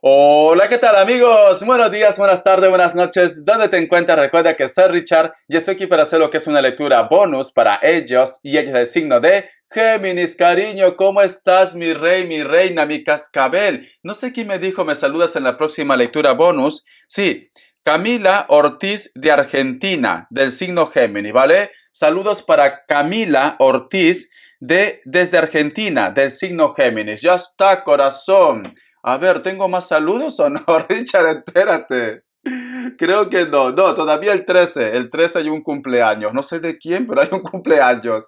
Hola, ¿qué tal amigos? Buenos días, buenas tardes, buenas noches. ¿Dónde te encuentras? Recuerda que soy Richard y estoy aquí para hacer lo que es una lectura bonus para ellos y ellas del signo de Géminis. Cariño, ¿cómo estás, mi rey, mi reina, mi cascabel? No sé quién me dijo, me saludas en la próxima lectura bonus. Sí, Camila Ortiz de Argentina, del signo Géminis, ¿vale? Saludos para Camila Ortiz desde Argentina, del signo Géminis. Ya está, corazón. A ver, ¿tengo más saludos o no? Richard, entérate. Creo que no. No, todavía el 13. El 13 hay un cumpleaños. No sé de quién, pero hay un cumpleaños.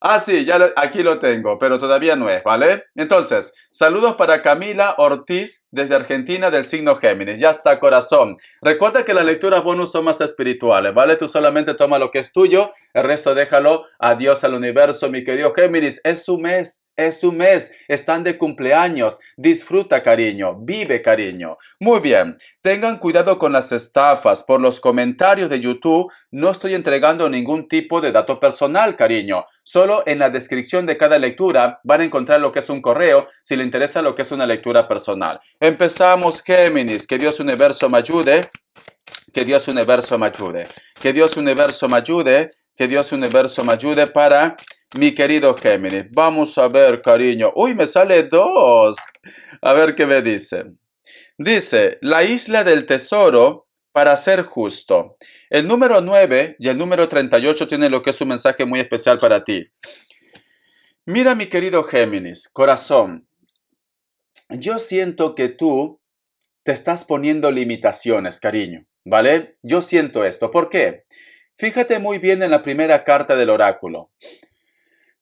Ah, sí, aquí lo tengo, pero todavía no es, ¿vale? Entonces, saludos para Camila Ortiz desde Argentina del signo Géminis. Ya está, corazón. Recuerda que las lecturas bonus son más espirituales, ¿vale? Tú solamente toma lo que es tuyo, el resto déjalo a Dios, al universo, mi querido Géminis. Es su mes. Es su mes, están de cumpleaños. Disfruta, cariño, vive, cariño. Muy bien, tengan cuidado con las estafas. Por los comentarios de YouTube no estoy entregando ningún tipo de dato personal, cariño. Solo en la descripción de cada lectura van a encontrar lo que es un correo si le interesa lo que es una lectura personal. Empezamos, Géminis. Que Dios universo me ayude. Que Dios universo me ayude. Que Dios universo me ayude. Que Dios universo me ayude para mi querido Géminis. Vamos a ver, cariño. Uy, me sale 2. A ver qué me dice. Dice, la isla del tesoro para ser justo. El número 9 y el número 38 tienen lo que es un mensaje muy especial para ti. Mira, mi querido Géminis, corazón, yo siento que tú te estás poniendo limitaciones, cariño, ¿vale? Yo siento esto. ¿Por qué? Fíjate muy bien en la primera carta del oráculo.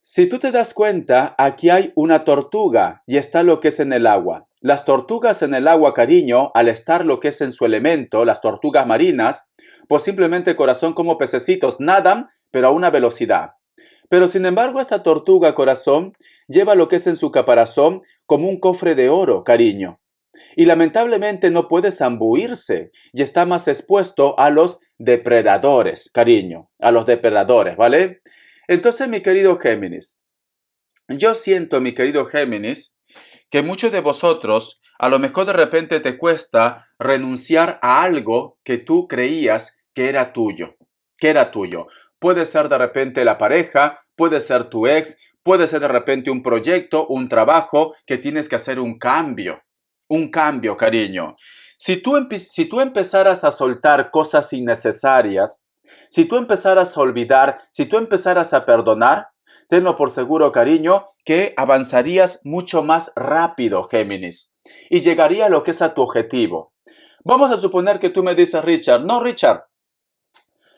Si tú te das cuenta, aquí hay una tortuga y está lo que es en el agua. Las tortugas en el agua, cariño, al estar lo que es en su elemento, las tortugas marinas, pues simplemente corazón como pececitos nadan, pero a una velocidad. Pero sin embargo, esta tortuga, corazón, lleva lo que es en su caparazón como un cofre de oro, cariño. Y lamentablemente no puede zambuirse y está más expuesto a los depredadores, cariño, a los depredadores, ¿vale? Entonces, mi querido Géminis, yo siento, mi querido Géminis, que muchos de vosotros a lo mejor de repente te cuesta renunciar a algo que tú creías que era tuyo, que era tuyo. Puede ser de repente la pareja, puede ser tu ex, puede ser de repente un proyecto, un trabajo que tienes que hacer un cambio, cariño. Si tú empezaras a soltar cosas innecesarias, si tú empezaras a olvidar, si tú empezaras a perdonar, tenlo por seguro, cariño, que avanzarías mucho más rápido, Géminis, y llegaría a lo que es a tu objetivo. Vamos a suponer que tú me dices, Richard, no, Richard,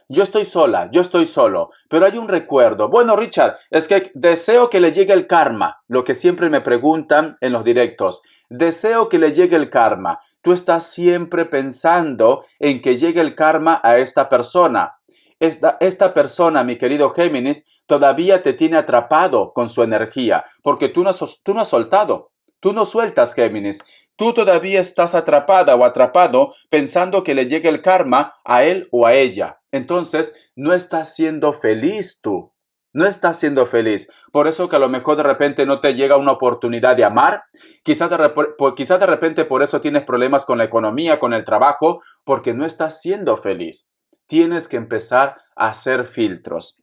yo estoy sola, yo estoy solo, pero hay un recuerdo. Bueno, Richard, es que deseo que le llegue el karma, lo que siempre me preguntan en los directos. Deseo que le llegue el karma. Tú estás siempre pensando en que llegue el karma a esta persona. Esta persona, mi querido Géminis, todavía te tiene atrapado con su energía, porque tú no has soltado. Tú no sueltas, Géminis. Tú todavía estás atrapada o atrapado pensando que le llegue el karma a él o a ella. Entonces, no estás siendo feliz tú. No estás siendo feliz. Por eso que a lo mejor de repente no te llega una oportunidad de amar. Quizás de repente por eso tienes problemas con la economía, con el trabajo, porque no estás siendo feliz. Tienes que empezar a hacer filtros.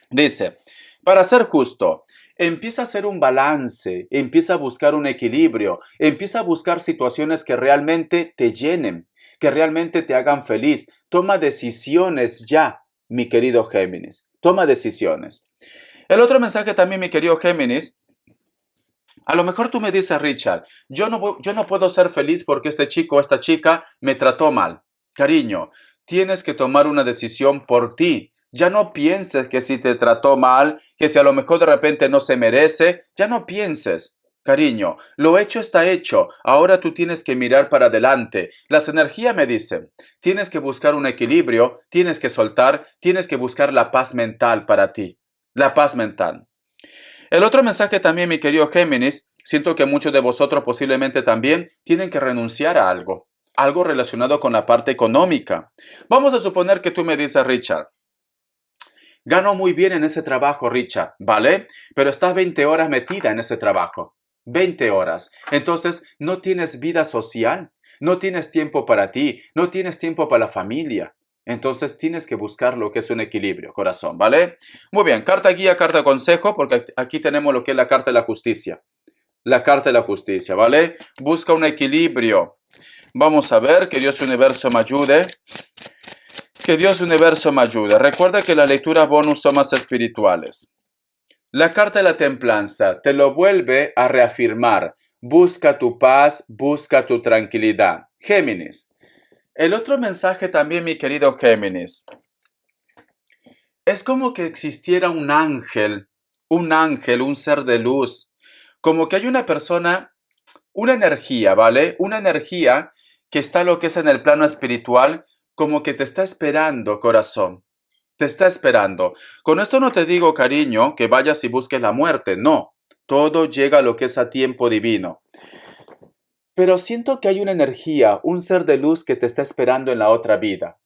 Dice, para ser justo, empieza a hacer un balance, empieza a buscar un equilibrio, empieza a buscar situaciones que realmente te llenen, que realmente te hagan feliz. Toma decisiones ya, mi querido Géminis. Toma decisiones. El otro mensaje también, mi querido Géminis, a lo mejor tú me dices, Richard, yo no puedo ser feliz porque este chico o esta chica me trató mal. Cariño, tienes que tomar una decisión por ti. Ya no pienses que si te trató mal, que si a lo mejor de repente no se merece, ya no pienses. Cariño, lo hecho está hecho. Ahora tú tienes que mirar para adelante. Las energías me dicen, tienes que buscar un equilibrio, tienes que soltar, tienes que buscar la paz mental para ti. La paz mental. El otro mensaje también, mi querido Géminis, siento que muchos de vosotros posiblemente también tienen que renunciar a algo relacionado con la parte económica. Vamos a suponer que tú me dices, Richard, gano muy bien en ese trabajo, Richard, ¿vale? Pero estás 20 horas metida en ese trabajo. 20 horas. Entonces, no tienes vida social, no tienes tiempo para ti, no tienes tiempo para la familia. Entonces, tienes que buscar lo que es un equilibrio, corazón, ¿vale? Muy bien, carta guía, carta consejo, porque aquí tenemos lo que es la carta de la justicia. La carta de la justicia, ¿vale? Busca un equilibrio. Vamos a ver, que Dios Universo me ayude. Que Dios Universo me ayude. Recuerda que las lecturas bonus son más espirituales. La carta de la templanza te lo vuelve a reafirmar. Busca tu paz, busca tu tranquilidad. Géminis. El otro mensaje también, mi querido Géminis. Es como que existiera un ángel, un ser de luz. Como que hay una persona, una energía, ¿vale? Una energía que está lo que es en el plano espiritual, como que te está esperando, corazón. Te está esperando. Con esto no te digo, cariño, que vayas y busques la muerte. No. Todo llega a lo que es a tiempo divino. Pero siento que hay una energía, un ser de luz que te está esperando en la otra vida.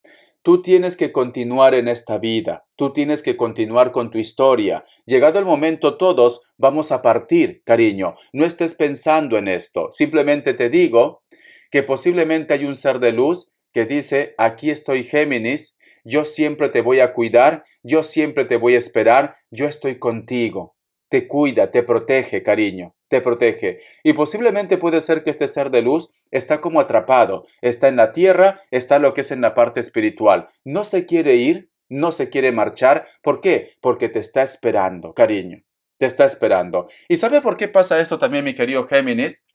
Tú tienes que continuar en esta vida. Tú tienes que continuar con tu historia. Llegado el momento, todos vamos a partir, cariño. No estés pensando en esto. Simplemente te digo que posiblemente hay un ser de luz que dice, aquí estoy, Géminis. Yo siempre te voy a cuidar, yo siempre te voy a esperar, yo estoy contigo. Te cuida, te protege, cariño, te protege. Y posiblemente puede ser que este ser de luz está como atrapado, está en la tierra, está lo que es en la parte espiritual. No se quiere ir, no se quiere marchar. ¿Por qué? Porque te está esperando, cariño, te está esperando. ¿Y sabe por qué pasa esto también, mi querido Géminis?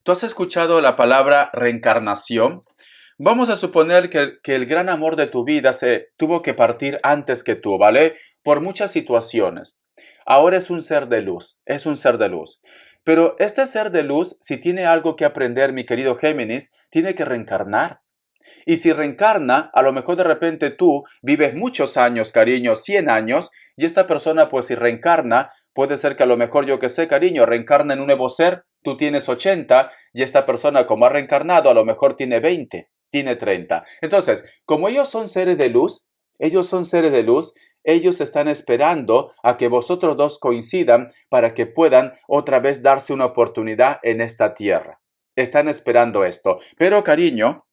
¿Tú has escuchado la palabra reencarnación? Vamos a suponer que el gran amor de tu vida se tuvo que partir antes que tú, ¿vale? Por muchas situaciones. Ahora es un ser de luz, es un ser de luz. Pero este ser de luz, si tiene algo que aprender, mi querido Géminis, tiene que reencarnar. Y si reencarna, a lo mejor de repente tú vives muchos años, cariño, 100 años, y esta persona, pues si reencarna, puede ser que a lo mejor, yo que sé, cariño, reencarna en un nuevo ser, tú tienes 80, y esta persona, como ha reencarnado, a lo mejor tiene 20, tiene 30. Entonces, como ellos son seres de luz, ellos están esperando a que vosotros dos coincidan para que puedan otra vez darse una oportunidad en esta tierra. Están esperando esto. Pero, cariño,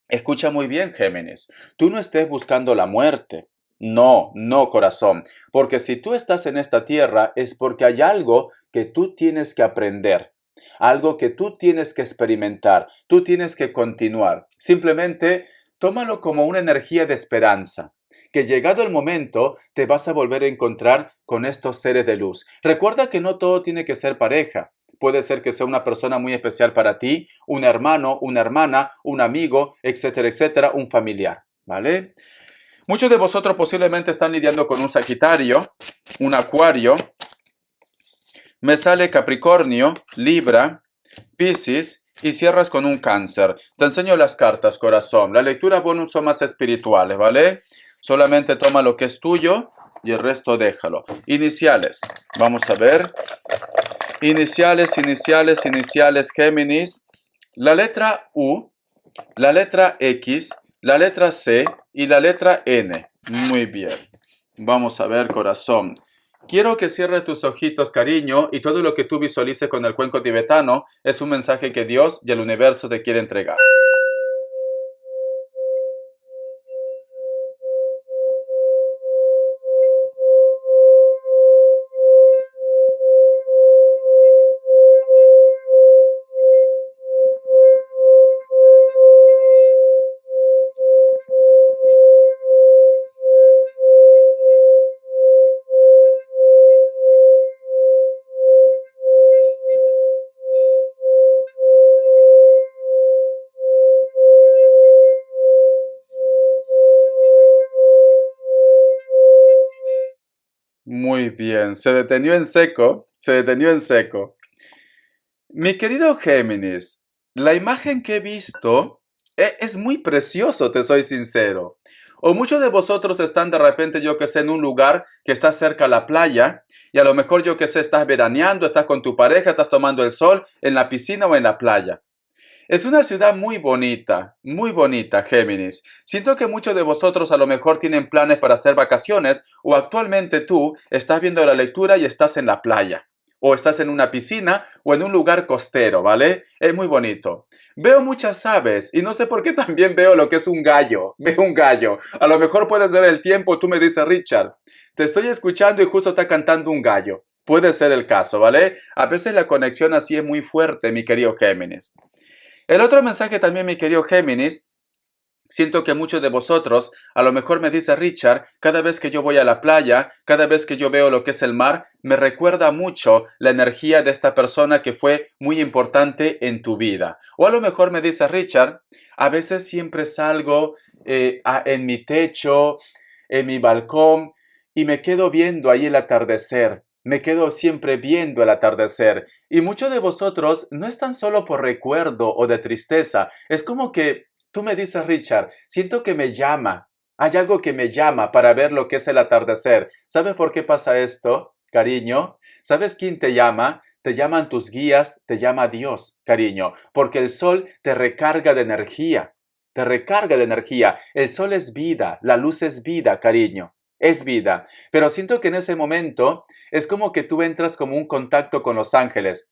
escucha muy bien, Géminis. Tú no estés buscando la muerte. No, no, corazón. Porque si tú estás en esta tierra es porque hay algo que tú tienes que aprender. Algo que tú tienes que experimentar. Tú tienes que continuar. Simplemente tómalo como una energía de esperanza. Que llegado el momento te vas a volver a encontrar con estos seres de luz. Recuerda que no todo tiene que ser pareja. Puede ser que sea una persona muy especial para ti, un hermano, una hermana, un amigo, etcétera, etcétera, un familiar, ¿vale? Muchos de vosotros posiblemente están lidiando con un Sagitario, un Acuario. Me sale Capricornio, Libra, Piscis y cierras con un Cáncer. Te enseño las cartas, corazón. Las lecturas bonus son más espirituales, ¿vale? Solamente toma lo que es tuyo y el resto déjalo. Iniciales. Vamos a ver. Iniciales, Géminis. La letra U, la letra X, la letra C y la letra N. Muy bien. Vamos a ver, corazón. Quiero que cierres tus ojitos, cariño, y todo lo que tú visualices con el cuenco tibetano es un mensaje que Dios y el universo te quiere entregar. Muy bien, se detenió en seco, se detenió en seco. Mi querido Géminis, la imagen que he visto es muy precioso, te soy sincero. O muchos de vosotros están de repente, yo que sé, en un lugar que está cerca a la playa y a lo mejor, yo que sé, estás veraneando, estás con tu pareja, estás tomando el sol en la piscina o en la playa. Es una ciudad muy bonita, Géminis. Siento que muchos de vosotros a lo mejor tienen planes para hacer vacaciones o actualmente tú estás viendo la lectura y estás en la playa. o estás en una piscina o en un lugar costero, ¿vale? Es muy bonito. Veo muchas aves y no sé por qué también veo lo que es un gallo. Veo un gallo. A lo mejor puede ser el tiempo, tú me dices, Richard, te estoy escuchando y justo está cantando un gallo. Puede ser el caso, ¿vale? A veces la conexión así es muy fuerte, mi querido Géminis. El otro mensaje también, mi querido Géminis. Siento que muchos de vosotros, a lo mejor me dice Richard, cada vez que yo voy a la playa, cada vez que yo veo lo que es el mar, me recuerda mucho la energía de esta persona que fue muy importante en tu vida. O a lo mejor me dice Richard, a veces siempre salgo en mi techo, en mi balcón, y me quedo viendo ahí el atardecer. Me quedo siempre viendo el atardecer. Y muchos de vosotros no es tan solo por recuerdo o de tristeza, es como que tú me dices, Richard, siento que me llama. Hay algo que me llama para ver lo que es el atardecer. ¿Sabes por qué pasa esto, cariño? ¿Sabes quién te llama? Te llaman tus guías, te llama Dios, cariño, porque el sol te recarga de energía. Te recarga de energía. El sol es vida, la luz es vida, cariño. Es vida. Pero siento que en ese momento es como que tú entras como un contacto con los ángeles.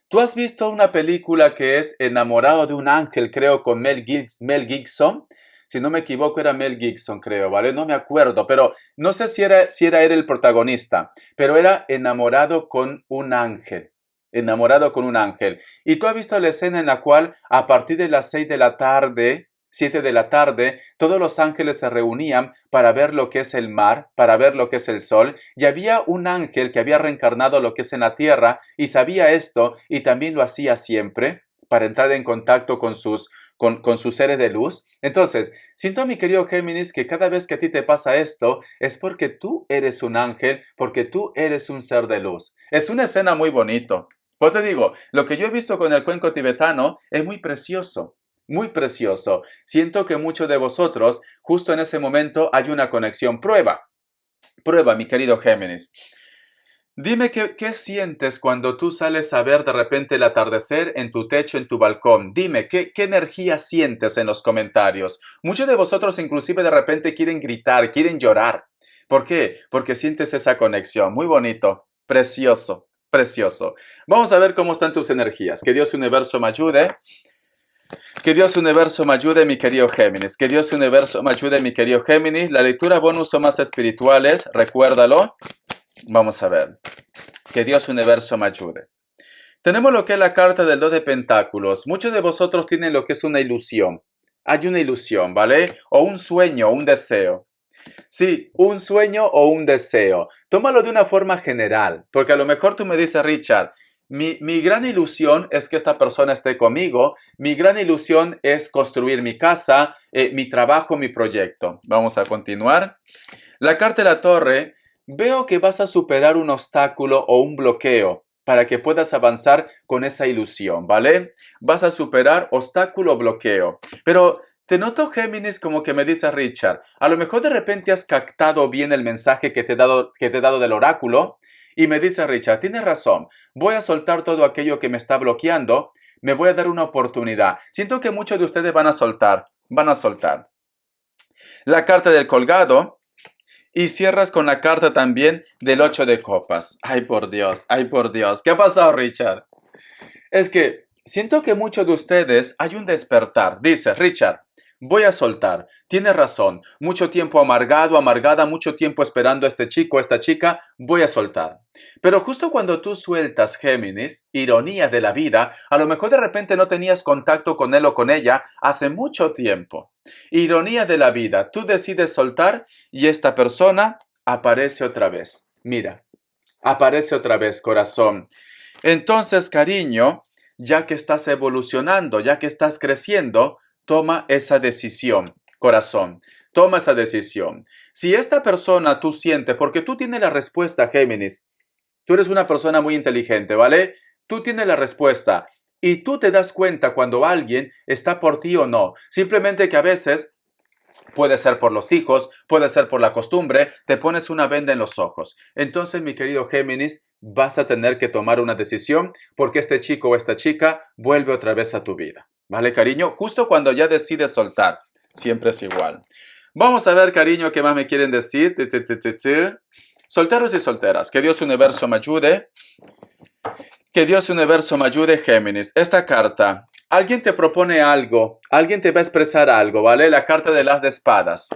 ¿Tú has visto una película que es Enamorado de un ángel, creo, con Mel Gibson? Si no me equivoco, era Mel Gibson, creo, ¿vale? No me acuerdo, pero no sé si era él el protagonista, pero era Enamorado con un ángel. Enamorado con un ángel. Y tú has visto la escena en la cual a partir de las 6 de la tarde, 7 de la tarde, todos los ángeles se reunían para ver lo que es el mar, para ver lo que es el sol, y había un ángel que había reencarnado lo que es en la tierra y sabía esto y también lo hacía siempre para entrar en contacto con sus seres de luz. Entonces, siento, mi querido Géminis, que cada vez que a ti te pasa esto es porque tú eres un ángel, porque tú eres un ser de luz. Es una escena muy bonito. Pues te digo, lo que yo he visto con el cuenco tibetano es muy precioso. Muy precioso. Siento que muchos de vosotros, justo en ese momento, hay una conexión. Prueba, prueba, mi querido Géminis. Dime qué sientes cuando tú sales a ver de repente el atardecer en tu techo, en tu balcón. Dime, ¿qué energía sientes en los comentarios? Muchos de vosotros inclusive de repente quieren gritar, quieren llorar. ¿Por qué? Porque sientes esa conexión. Muy bonito, precioso, precioso. Vamos a ver cómo están tus energías. Que Dios Universo me ayude. Que Dios Universo me ayude, mi querido Géminis. Que Dios Universo me ayude, mi querido Géminis. La lectura bonus son más espirituales, recuérdalo. Vamos a ver. Que Dios Universo me ayude. Tenemos lo que es la carta del 2 de Pentáculos. Muchos de vosotros tienen lo que es una ilusión. Hay una ilusión, ¿vale? O un sueño, un deseo. Sí, un sueño o un deseo. Tómalo de una forma general, porque a lo mejor tú me dices, Richard, mi gran ilusión es que esta persona esté conmigo. Mi gran ilusión es construir mi casa, mi trabajo, mi proyecto. Vamos a continuar. La carta de la Torre. Veo que vas a superar un obstáculo o un bloqueo para que puedas avanzar con esa ilusión, ¿vale? Vas a superar obstáculo o bloqueo. Pero te noto, Géminis, como que me dice Richard, a lo mejor de repente has captado bien el mensaje que te he dado del oráculo y me dice Richard, tienes razón, voy a soltar todo aquello que me está bloqueando, me voy a dar una oportunidad. Siento que muchos de ustedes van a soltar, van a soltar. La carta del colgado. Y cierras con la carta también del 8 de copas. Ay, por Dios, ay, por Dios. ¿Qué ha pasado, Richard? Es que siento que muchos de ustedes hay un despertar. Dice, Richard, voy a soltar. Tienes razón. Mucho tiempo amargado, amargada, mucho tiempo esperando a este chico, a esta chica. Voy a soltar. Pero justo cuando tú sueltas, Géminis, ironía de la vida, a lo mejor de repente no tenías contacto con él o con ella hace mucho tiempo. Ironía de la vida. Tú decides soltar y esta persona aparece otra vez. Mira, aparece otra vez, corazón. Entonces, cariño, ya que estás evolucionando, ya que estás creciendo, toma esa decisión, corazón. Toma esa decisión. Si esta persona tú sientes, porque tú tienes la respuesta, Géminis, tú eres una persona muy inteligente, ¿vale? Tú tienes la respuesta y tú te das cuenta cuando alguien está por ti o no. Simplemente que a veces puede ser por los hijos, puede ser por la costumbre, te pones una venda en los ojos. Entonces, mi querido Géminis, vas a tener que tomar una decisión porque este chico o esta chica vuelve otra vez a tu vida. ¿Vale, cariño? Justo cuando ya decides soltar. Siempre es igual. Vamos a ver, cariño, qué más me quieren decir. Solteros y solteras, que Dios Universo me ayude. Que Dios Universo me ayude, Géminis. Esta carta, alguien te propone algo, alguien te va a expresar algo, ¿vale? La carta de las de espadas.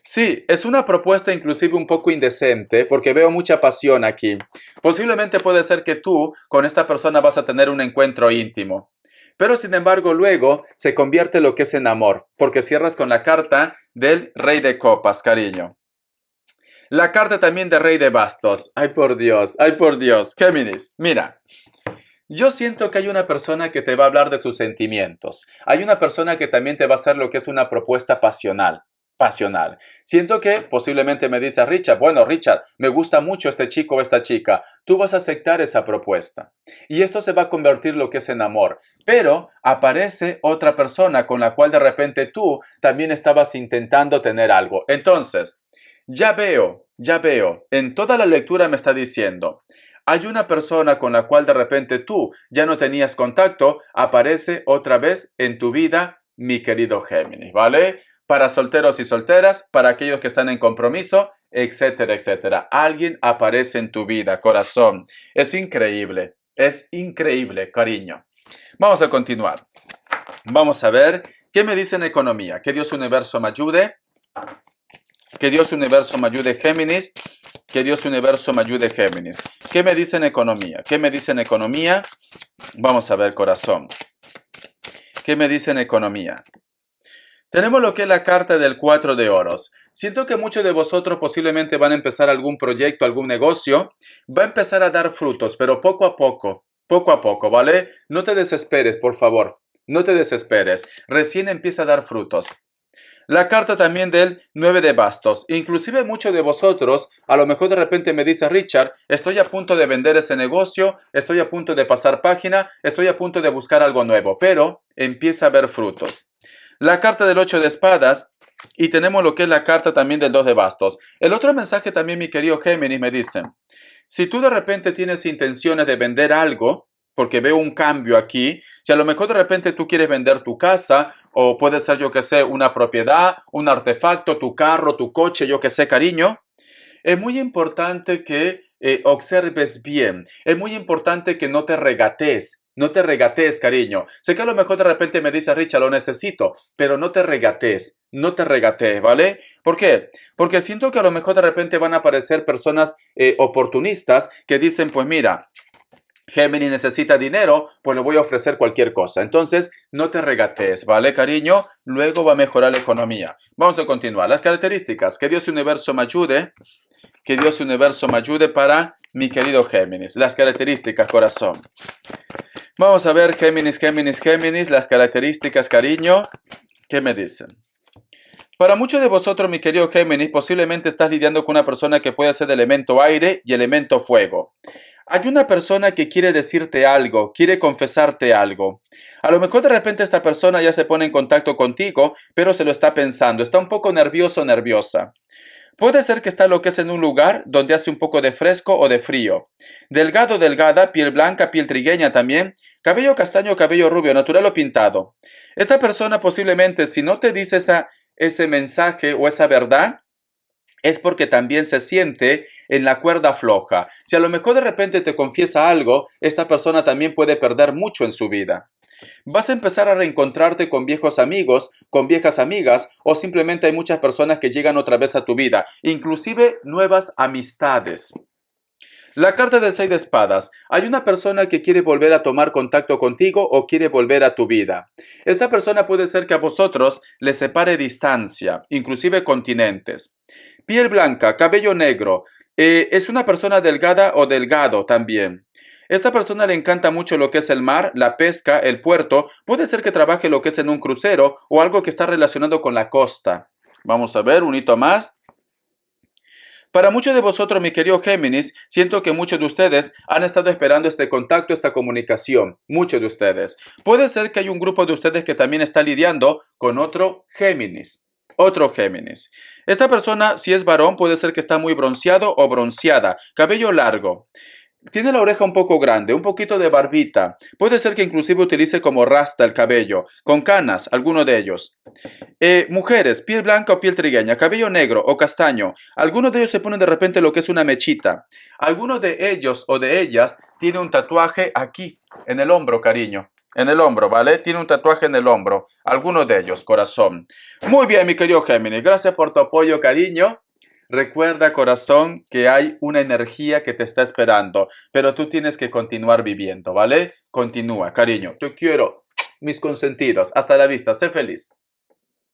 Sí, es una propuesta inclusive un poco indecente porque veo mucha pasión aquí. Posiblemente puede ser que tú con esta persona vas a tener un encuentro íntimo. Pero sin embargo luego se convierte lo que es en amor, porque cierras con la carta del Rey de Copas, cariño. La carta también de Rey de Bastos. Ay por Dios, Géminis, mira. Yo siento que hay una persona que te va a hablar de sus sentimientos. Hay una persona que también te va a hacer lo que es una propuesta pasional. Pasional. Siento que posiblemente me dice Richard, bueno Richard, me gusta mucho este chico o esta chica. Tú vas a aceptar esa propuesta. Y esto se va a convertir lo que es en amor. Pero aparece otra persona con la cual de repente tú también estabas intentando tener algo. Entonces, ya veo. En toda la lectura me está diciendo. Hay una persona con la cual de repente tú ya no tenías contacto, aparece otra vez en tu vida, mi querido Géminis, ¿vale? Para solteros y solteras, para aquellos que están en compromiso, etcétera, etcétera. Alguien aparece en tu vida, corazón. Es increíble, cariño. Vamos a continuar. Vamos a ver qué me dice en economía. Que Dios Universo me ayude. Que Dios Universo me ayude, Géminis. Que Dios Universo me ayude, Géminis. ¿Qué me dice en economía? ¿Qué me dice en economía? Vamos a ver, corazón. ¿Qué me dice en economía? Tenemos lo que es la carta del 4 de oros. Siento que muchos de vosotros posiblemente van a empezar algún proyecto, algún negocio. Va a empezar a dar frutos, pero poco a poco, ¿vale? No te desesperes, por favor. No te desesperes. Recién empieza a dar frutos. La carta también del 9 de bastos. Inclusive muchos de vosotros, a lo mejor de repente me dice Richard, estoy a punto de vender ese negocio, estoy a punto de pasar página, estoy a punto de buscar algo nuevo, pero empieza a ver frutos. La carta del 8 de espadas y tenemos lo que es la carta también del 2 de bastos. El otro mensaje también, mi querido Géminis, me dice, si tú de repente tienes intenciones de vender algo, porque veo un cambio aquí, si a lo mejor de repente tú quieres vender tu casa, o puede ser, yo que sé, una propiedad, un artefacto, tu carro, tu coche, yo que sé, cariño, es muy importante que observes bien. Es muy importante que no te regatees. No te regatees, cariño. Sé que a lo mejor de repente me dice Richard, lo necesito, pero no te regatees. No te regatees, ¿vale? ¿Por qué? Porque siento que a lo mejor de repente van a aparecer personas oportunistas que dicen, pues mira, Géminis necesita dinero, pues le voy a ofrecer cualquier cosa. Entonces, no te regatees, ¿vale, cariño? Luego va a mejorar la economía. Vamos a continuar. Las características. Que Dios Universo me ayude. Que Dios Universo me ayude para mi querido Géminis. Las características, corazón. Vamos a ver, Géminis, las características, cariño. ¿Qué me dicen? Para muchos de vosotros, mi querido Géminis, posiblemente estás lidiando con una persona que puede ser de elemento aire y elemento fuego. Hay una persona que quiere decirte algo, quiere confesarte algo. A lo mejor de repente esta persona ya se pone en contacto contigo, pero se lo está pensando, está un poco nervioso o nerviosa. Puede ser que está lo que es en un lugar donde hace un poco de fresco o de frío. Delgado, delgada, piel blanca, piel trigueña también, cabello castaño, cabello rubio, natural o pintado. Esta persona posiblemente, si no te dice ese mensaje o esa verdad, es porque también se siente en la cuerda floja. Si a lo mejor de repente te confiesa algo, esta persona también puede perder mucho en su vida. Vas a empezar a reencontrarte con viejos amigos, con viejas amigas, o simplemente hay muchas personas que llegan otra vez a tu vida, inclusive nuevas amistades. La carta del 6 de espadas. Hay una persona que quiere volver a tomar contacto contigo o quiere volver a tu vida. Esta persona puede ser que a vosotros les separe distancia, inclusive continentes. Piel blanca, cabello negro. Es una persona delgada o delgado también. Esta persona le encanta mucho lo que es el mar, la pesca, el puerto. Puede ser que trabaje lo que es en un crucero o algo que está relacionado con la costa. Vamos a ver, un hito más. Para muchos de vosotros, mi querido Géminis, siento que muchos de ustedes han estado esperando este contacto, esta comunicación. Muchos de ustedes. Puede ser que hay un grupo de ustedes que también está lidiando con otro Géminis. Otro Géminis. Esta persona, si es varón, puede ser que está muy bronceado o bronceada. Cabello largo. Tiene la oreja un poco grande, un poquito de barbita. Puede ser que inclusive utilice como rasta el cabello, con canas, alguno de ellos. Mujeres, piel blanca o piel trigueña, cabello negro o castaño. Algunos de ellos se ponen de repente lo que es una mechita. Algunos de ellos o de ellas tiene un tatuaje aquí, en el hombro, cariño. En el hombro, ¿vale? Tiene un tatuaje en el hombro. Algunos de ellos, corazón. Muy bien, mi querido Géminis. Gracias por tu apoyo, cariño. Recuerda, corazón, que hay una energía que te está esperando, pero tú tienes que continuar viviendo, ¿vale? Continúa, cariño. Te quiero, mis consentidos. Hasta la vista. Sé feliz.